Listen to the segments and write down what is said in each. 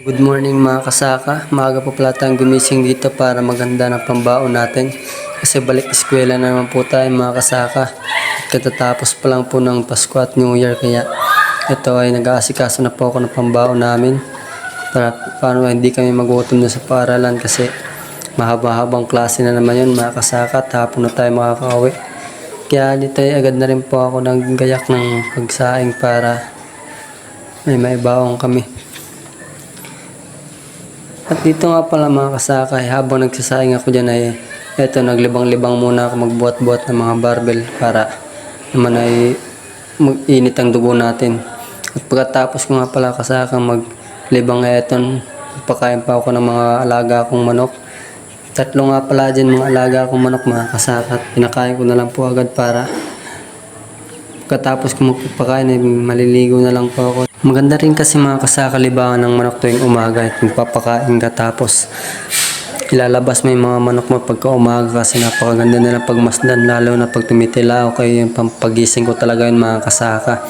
Good morning mga kasaka. Maaga po pala tayong gumising dito para maganda ng pambaon natin. Kasi balik eskwela na naman po tayo mga kasaka. Katatapos pa lang po ng Pasko at New Year, kaya ito ay nag-aasikaso na po ako ng pambaon namin. Para paano hindi kami magutom na sa paaralan kasi mahaba-habang klase na naman yun mga kasaka. Hapon na tayo makakauwi. Kaya dito ay agad na rin po ako naggayak ng pagsaing para may maibaong kami. At dito nga pala mga kasakay, habang nagsasaing ako dyan ay eto, naglibang-libang muna ako magbuhat-buhat ng mga barbell para naman ay mag-init ang dugo natin. At pagkatapos ko nga pala kasakang maglibang eton, pakain pa ako ng mga alaga akong manok. Tatlo nga pala dyan mga alaga akong manok mga kasaka, at pinakain ko na lang po agad para pagkatapos ko magpapakain ay maliligo na lang po ako. Maganda rin kasi mga kasaka libangan ng manok tuwing umaga at magpapakain ka tapos ilalabas mo yung mga manok mo pagka umaga kasi napakaganda nilang pagmasdan, lalo na pag tumitila o kaya yung pampagising ko talaga yun mga kasaka.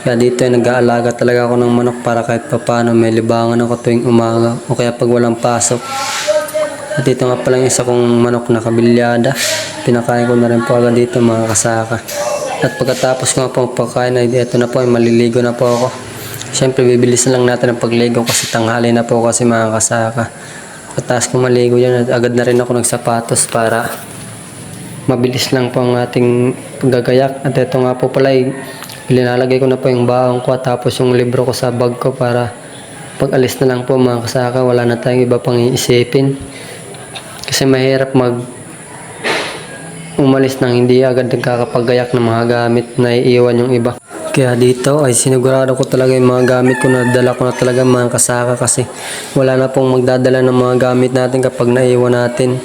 Kaya dito ay nag-aalaga talaga ako ng manok para kahit papano may libangan ako tuwing umaga o kaya pag walang pasok. At dito nga pala yung isa kong manok na kabilyada, pinakain ko na rin po agad dito mga kasaka. At pagkatapos ko nga po pagkain ay ito na po ay maliligo na po ako. Siyempre bibilis lang natin ang pagligo kasi tanghali na po kasi mga kasaka. Pagkatapos ko maligo yan, at agad na rin ako nagsapatos para mabilis lang po ang ating paggagayak. At ito nga po pala ay linalagay ko na po yung baong ko at tapos yung libro ko sa bag ko para pag alis na lang po mga kasaka wala na tayong iba pang iisipin. Kasi mahirap umalis nang hindi agad nagkakapagayak ng mga gamit na iiwan yung iba. Kaya dito ay sinigurado ko talaga yung mga gamit ko na dala ko na talaga mga kasaka kasi wala na pong magdadala ng mga gamit natin kapag naiwan natin.